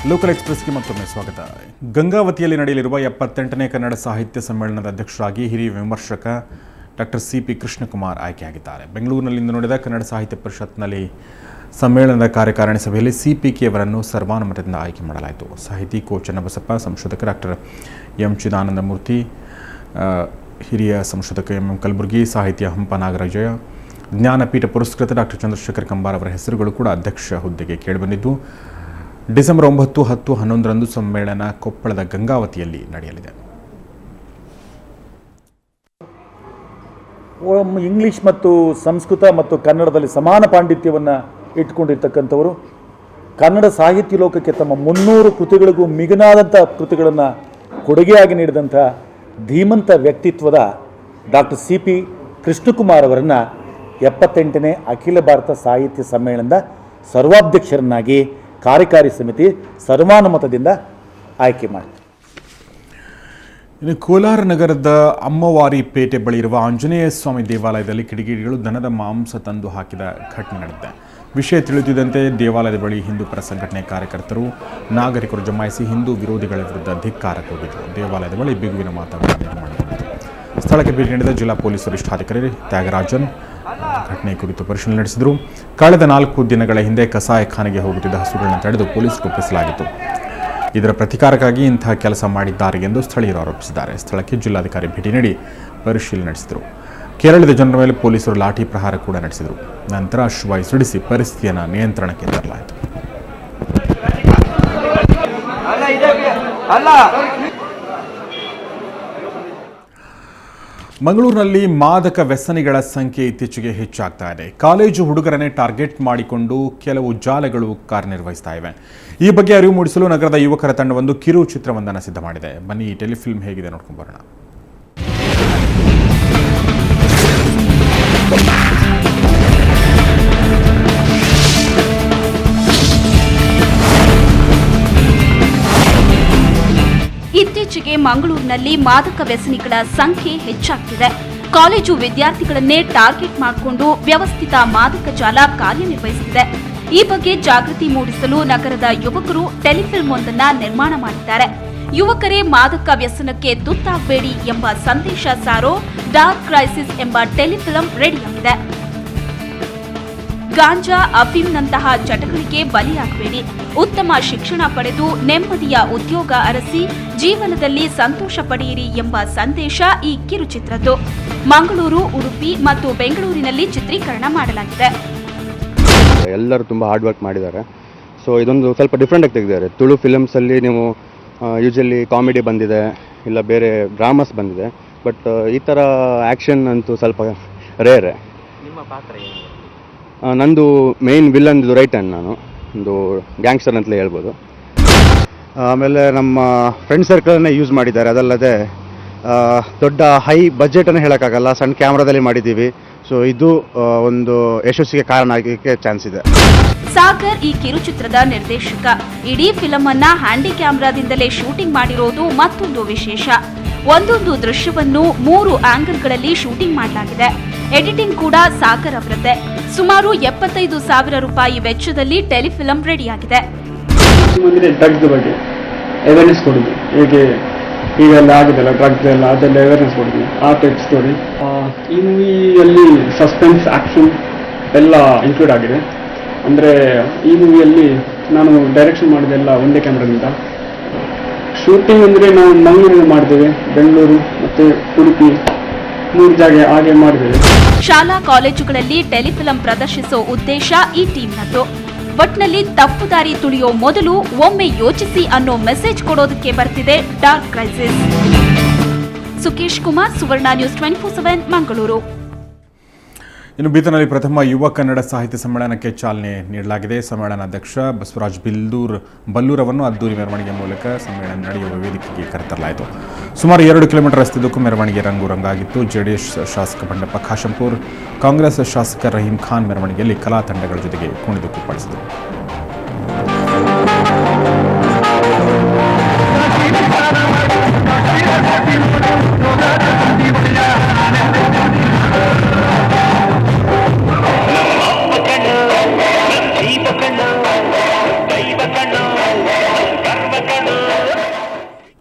Local ಎಕ್ಸ್‌ಪ್ರೆಸ್‌ಗೆ ಮತ್ತೊಮ್ಮೆ ಸ್ವಾಗತ. ಗಂಗಾವತಿಯಲ್ಲಿ ನಡೆಯಲಿರುವ 78ನೇ ಕನ್ನಡ ಸಾಹಿತ್ಯ ಸಮ್ಮೇಳನದ ಅಧ್ಯಕ್ಷರಾಗಿ ಹಿರಿಯ ವಿಮರ್ಶಕ ಡಾಕ್ಟರ್ ಸಿ.ಪಿ. ಕೃಷ್ಣಕುಮಾರ್ ಆಯ್ಕೆಯಾಗಿದ್ದಾರೆ. ಬೆಂಗಳೂರಿನಲ್ಲಿಂದು ನಡೆದ ಕನ್ನಡ ಸಾಹಿತ್ಯ ಪರಿಷತ್ನಲ್ಲಿ ಸಮ್ಮೇಳನದ ಕಾರ್ಯಕಾರಿಣಿ ಸಭೆಯಲ್ಲಿ ಸಿ.ಪಿ.ಕೆ ಅವರನ್ನು ಸರ್ವಾನುಮತದಿಂದ ಆಯ್ಕೆ ಮಾಡಲಾಯಿತು. ಸಾಹಿತಿ ಕೋ ಚನ್ನಬಸಪ್ಪ, ಸಂಶೋಧಕ ಡಾಕ್ಟರ್ ಎಂ. ಚಿದಾನಂದಮೂರ್ತಿ, ಹಿರಿಯ ಸಂಶೋಧಕ ಎಂ. ಕಲಬುರ್ಗಿ, ಸಾಹಿತ್ಯ ಹಂಪ ನಾಗರಾಜಯ್ಯ, ಜ್ಞಾನಪೀಠ ಪುರಸ್ಕೃತ ಡಾಕ್ಟರ್ ಚಂದ್ರಶೇಖರ್ ಕಂಬಾರ್ ಅವರ ಹೆಸರುಗಳು ಕೂಡ ಅಧ್ಯಕ್ಷ ಹುದ್ದೆಗೆ ಕೇಳಿಬಂದಿದ್ದು, ಡಿಸೆಂಬರ್ 9, 10, 11ರಂದು ಸಮ್ಮೇಳನ ಕೊಪ್ಪಳದ ಗಂಗಾವತಿಯಲ್ಲಿ ನಡೆಯಲಿದೆ. ಇಂಗ್ಲೀಷ್ ಮತ್ತು ಸಂಸ್ಕೃತ ಮತ್ತು ಕನ್ನಡದಲ್ಲಿ ಸಮಾನ ಪಾಂಡಿತ್ಯವನ್ನು ಇಟ್ಕೊಂಡಿರ್ತಕ್ಕಂಥವರು, ಕನ್ನಡ ಸಾಹಿತ್ಯ ಲೋಕಕ್ಕೆ ತಮ್ಮ 300 ಕೃತಿಗಳಿಗೂ ಮಿಗಿಲಾದಂಥ ಕೃತಿಗಳನ್ನು ಕೊಡುಗೆಯಾಗಿ ನೀಡಿದಂಥ ಧೀಮಂತ ವ್ಯಕ್ತಿತ್ವದ ಡಾಕ್ಟರ್ ಸಿ.ಪಿ. ಕೃಷ್ಣಕುಮಾರ್ ಅವರನ್ನು 78ನೇ ಅಖಿಲ ಭಾರತ ಸಾಹಿತ್ಯ ಸಮ್ಮೇಳನದ ಸರ್ವಾಧ್ಯಕ್ಷರನ್ನಾಗಿ ಕಾರ್ಯಕಾರಿ ಸಮಿತಿ ಸರ್ವಾನುಮತದಿಂದ ಆಯ್ಕೆ ಮಾಡಿದೆ. ಇನ್ನು ಕೋಲಾರ ನಗರದ ಅಮ್ಮವಾರಿ ಪೇಟೆ ಬಳಿ ಇರುವ ಆಂಜನೇಯ ಸ್ವಾಮಿ ದೇವಾಲಯದಲ್ಲಿ ಕಿಡಿಗೇಡಿಗಳು ದನದ ಮಾಂಸ ತಂದು ಹಾಕಿದ ಘಟನೆ ನಡೆದಿದೆ. ವಿಷಯ ತಿಳಿಯುತ್ತಿದ್ದಂತೆ ದೇವಾಲಯದ ಬಳಿ ಹಿಂದೂ ಪರ ಸಂಘಟನೆ ಕಾರ್ಯಕರ್ತರು ನಾಗರಿಕರು ಜಮಾಯಿಸಿ ಹಿಂದೂ ವಿರೋಧಿಗಳ ವಿರುದ್ಧ ಧಿಕ್ಕಾರ ಕೂಗಿದರು. ದೇವಾಲಯದ ಬಳಿ ಬಿಗುವಿನ ವಾತಾವರಣ ನಿರ್ಮಾಣಗೊಂಡಿತು. ಸ್ಥಳಕ್ಕೆ ಭೇಟಿ ನೀಡಿದ ಜಿಲ್ಲಾ ಪೊಲೀಸ್ ವರಿಷ್ಠಾಧಿಕಾರಿ ತ್ಯಾಗರಾಜನ್ ಘಟನೆ ಕುರಿತು ಪರಿಶೀಲನೆ ನಡೆಸಿದರು. ಕಳೆದ 4 ದಿನಗಳ ಹಿಂದೆ ಕಸಾಯಿಖಾನೆಗೆ ಹೋಗುತ್ತಿದ್ದ ಹಸುಗಳನ್ನು ತಡೆದು ಪೊಲೀಸರು ಒಪ್ಪಿಸಲಾಗಿತ್ತು. ಇದರ ಪ್ರತಿಕಾರಕ್ಕಾಗಿ ಇಂತಹ ಕೆಲಸ ಮಾಡಿದ್ದಾರೆ ಎಂದು ಸ್ಥಳೀಯರು ಆರೋಪಿಸಿದ್ದಾರೆ. ಸ್ಥಳಕ್ಕೆ ಜಿಲ್ಲಾಧಿಕಾರಿ ಭೇಟಿ ನೀಡಿ ಪರಿಶೀಲನೆ ನಡೆಸಿದರು. ಕೆರಳಿದ ಜನರ ಮೇಲೆ ಪೊಲೀಸರು ಲಾಠಿ ಪ್ರಹಾರ ಕೂಡ ನಡೆಸಿದರು. ನಂತರ ಅಶ್ವಾಯು ಸಿಡಿಸಿ ಪರಿಸ್ಥಿತಿಯನ್ನು ನಿಯಂತ್ರಣಕ್ಕೆ ತರಲಾಯಿತು. ಮಂಗಳೂರಿನಲ್ಲಿ ಮಾದಕ ವ್ಯಸನಿಗಳ ಸಂಖ್ಯೆ ಇತ್ತೀಚೆಗೆ ಹೆಚ್ಚಾಗ್ತಾ ಇದೆ. ಕಾಲೇಜು ಹುಡುಗರನ್ನೇ ಟಾರ್ಗೆಟ್ ಮಾಡಿಕೊಂಡು ಕೆಲವು ಜಾಲಗಳು ಕಾರ್ಯನಿರ್ವಹಿಸ್ತಾ ಇವೆ. ಈ ಬಗ್ಗೆ ಅರಿವು ಮೂಡಿಸಲು ನಗರದ ಯುವಕರ ತಂಡವೊಂದು ಕಿರು ಚಿತ್ರವೊಂದನ್ನು ಸಿದ್ಧ ಮಾಡಿದೆ. ಬನ್ನಿ, ಈ ಟೆಲಿಫಿಲ್ಮ್ ಹೇಗಿದೆ ನೋಡ್ಕೊಂಡು ಬರೋಣ. ಇತ್ತೀಚೆಗೆ ಮಂಗಳೂರಿನಲ್ಲಿ ಮಾದಕ ವ್ಯಸನಿಗಳ ಸಂಖ್ಯೆ ಹೆಚ್ಚಾಗ್ತಿದೆ. ಕಾಲೇಜು ವಿದ್ಯಾರ್ಥಿಗಳನ್ನೇ ಟಾರ್ಗೆಟ್ ಮಾಡಿಕೊಂಡು ವ್ಯವಸ್ಥಿತ ಮಾದಕ ಜಾಲ ಕಾರ್ಯನಿರ್ವಹಿಸುತ್ತಿದೆ. ಈ ಬಗ್ಗೆ ಜಾಗೃತಿ ಮೂಡಿಸಲು ನಗರದ ಯುವಕರು ಟೆಲಿಫಿಲ್ಮ್ ಒಂದನ್ನು ನಿರ್ಮಾಣ ಮಾಡಿದ್ದಾರೆ. ಯುವಕರೇ ಮಾದಕ ವ್ಯಸನಕ್ಕೆ ತುತ್ತಾಗಬೇಡಿ ಎಂಬ ಸಂದೇಶ ಸಾರೋ ಡಾರ್ಕ್ ಕ್ರೈಸಿಸ್ ಎಂಬ ಟೆಲಿಫಿಲ್ಮ್ ರೆಡಿಯಾಗಿದೆ. ಗಾಂಜಾ, ಅಫೀಮ್ನಂತಹ ಚಟಗಳಿಗೆ ಬಲಿಯಾಗಬೇಡಿ, ಉತ್ತಮ ಶಿಕ್ಷಣ ಪಡೆದು ನೆಮ್ಮದಿಯ ಉದ್ಯೋಗ ಅರಸಿ ಜೀವನದಲ್ಲಿ ಸಂತೋಷ ಪಡೆಯಿರಿ ಎಂಬ ಸಂದೇಶ ಈ ಕಿರುಚಿತ್ರದ್ದು. ಮಂಗಳೂರು, ಉಡುಪಿ ಮತ್ತು ಬೆಂಗಳೂರಿನಲ್ಲಿ ಚಿತ್ರೀಕರಣ ಮಾಡಲಾಗಿದೆ. ಎಲ್ಲರೂ ತುಂಬ ಹಾರ್ಡ್ ವರ್ಕ್ ಮಾಡಿದ್ದಾರೆ. ಸೊ ಇದೊಂದು ಸ್ವಲ್ಪ ಡಿಫ್ರೆಂಟ್ ಆಗಿ ತೆಗೆದಿದ್ದಾರೆ. ತುಳು ಫಿಲಮ್ಸಲ್ಲಿ ನೀವು ಯೂಶಲಿ ಕಾಮಿಡಿ ಬಂದಿದೆ, ಇಲ್ಲ ಬೇರೆ ಡ್ರಾಮಾಸ್ ಬಂದಿದೆ, ಬಟ್ ಈ ಥರ ಆ್ಯಕ್ಷನ್ ಅಂತೂ ಸ್ವಲ್ಪ ರೇರೆ. ನಿಮ್ಮ ಪಾತ್ರ ಏನು? ನಂದು ಮೇನ್ ವಿಲನ್ ರೈಟ್ ಹ್ಯಾಂಡ್, ನಾನು ಒಂದು ಗ್ಯಾಂಗ್ಸ್ಟರ್ ಅಂತಲೇ ಹೇಳ್ಬೋದು. ಆಮೇಲೆ ನಮ್ಮ ಫ್ರೆಂಡ್ ಸರ್ಕಲನ್ನೇ ಯೂಸ್ ಮಾಡಿದ್ದಾರೆ. ಅದಲ್ಲದೆ ದೊಡ್ಡ ಹೈ ಬಜೆಟನ್ನು ಹೇಳೋಕ್ಕಾಗಲ್ಲ, ಸಣ್ಣ ಕ್ಯಾಮ್ರಾದಲ್ಲಿ ಮಾಡಿದ್ದೀವಿ. ಸೊ ಇದು ಒಂದು ಯಶಸ್ಸಿಗೆ ಕಾರಣ ಆಗಲಿಕ್ಕೆ ಚಾನ್ಸ್ ಇದೆ. ಸಾಗರ್ ಈ ಕಿರುಚಿತ್ರದ ನಿರ್ದೇಶಕ. ಇಡೀ ಫಿಲಂ ಅನ್ನ ಹ್ಯಾಂಡಿ ಕ್ಯಾಮ್ರಾದಿಂದಲೇ ಶೂಟಿಂಗ್ ಮಾಡಿರೋದು ಮತ್ತೊಂದು ವಿಶೇಷ. ಒಂದೊಂದು ದೃಶ್ಯವನ್ನು 3 ಆಂಗಲ್ಗಳಲ್ಲಿ ಶೂಟಿಂಗ್ ಮಾಡಲಾಗಿದೆ. ಎಡಿಟಿಂಗ್ ಕೂಡ ಸಾಗರ್ ಅವರದ್ದೇ. ಸುಮಾರು 75,000 ರೂಪಾಯಿ ವೆಚ್ಚದಲ್ಲಿ ಟೆಲಿಫಿಲಂ ರೆಡಿಯಾಗಿದೆ. ಡ್ರಗ್ಸ್ ಬಗ್ಗೆ ಅವೇರ್ನೆಸ್ ಕೊಡೋದು, ಹೇಗೆ ಈಗೆಲ್ಲ ಆಗಿದೆಲ್ಲ ಡ್ರಗ್ಸ್ ಎಲ್ಲ, ಅದೆಲ್ಲ ಅವೇರ್ನೆಸ್ ಕೊಡೋದು, ಆ ಟೈಪ್ ಸ್ಟೋರಿ. ಈ ಮೂವಿಯಲ್ಲಿ ಸಸ್ಪೆನ್ಸ್, ಆ್ಯಕ್ಷನ್ ಎಲ್ಲ ಇನ್ಕ್ಲೂಡ್ ಆಗಿದೆ. ಅಂದರೆ ಈ ಮೂವಿಯಲ್ಲಿ ನಾನು ಡೈರೆಕ್ಷನ್ ಮಾಡಿದೆಲ್ಲ ಒಂದೇ ಕ್ಯಾಮ್ರಾದಿಂದ. ಶೂಟಿಂಗ್ ಅಂದರೆ ನಾವು ಮಂಗಳೂರಿನ ಮಾಡಿದ್ದೇವೆ, ಬೆಂಗಳೂರು ಮತ್ತು ಉಡುಪಿ 3 ಜಾಗ ಹಾಗೆ ಮಾಡಿದ್ದೇವೆ. ಶಾಲಾ ಕಾಲೇಜುಗಳಲ್ಲಿ ಟೆಲಿಫಿಲಂ ಪ್ರದರ್ಶಿಸೋ ಉದ್ದೇಶ ಈ ಟೀಮ್ನದ್ದು. ಒಟ್ನಲ್ಲಿ ತಪ್ಪು ದಾರಿ ತುಳಿಯೋ ಮೊದಲು ಒಮ್ಮೆ ಯೋಚಿಸಿ ಅನ್ನೋ ಮೆಸೇಜ್ ಕೊಡೋದಕ್ಕೆ ಬರ್ತಿದೆ ಡಾರ್ಕ್ ಕ್ರೈಸಿಸ್. ಸುಕೇಶ್ ಕುಮಾರ್, ಸುವರ್ಣ ನ್ಯೂಸ್ 24/7 ಮಂಗಳೂರು. ಇನ್ನು ಬೀದರ್ನಲ್ಲಿ ಪ್ರಥಮ ಯುವ ಕನ್ನಡ ಸಾಹಿತ್ಯ ಸಮ್ಮೇಳನಕ್ಕೆ ಚಾಲನೆ ನೀಡಲಾಗಿದೆ. ಸಮ್ಮೇಳನಾಧ್ಯಕ್ಷ ಬಸವರಾಜ್ ಬಲ್ಲೂರವನ್ನು ಅದ್ದೂರಿ ಮೆರವಣಿಗೆ ಮೂಲಕ ಸಮ್ಮೇಳನ ನಡೆಯುವ ವೇದಿಕೆಗೆ ಕರೆತರಲಾಯಿತು. ಸುಮಾರು 2 ಕಿಲೋಮೀಟರ್ ರಸ್ತೆದಕ್ಕೂ ಮೆರವಣಿಗೆ ರಂಗಾಗಿತ್ತು. ಜೆಡಿಎಸ್ ಶಾಸಕ ಬಂಡೆಪ್ಪ ಖಾಶಂಪುರ್, ಕಾಂಗ್ರೆಸ್ ಶಾಸಕ ರಹೀಂ ಖಾನ್ ಮೆರವಣಿಗೆಯಲ್ಲಿ ಕಲಾ ತಂಡಗಳ ಜೊತೆಗೆ ಕುಣಿದು ಕುಪ್ಪಳಿಸಿದರು. ಕೈ ಬಕಣ್ಣ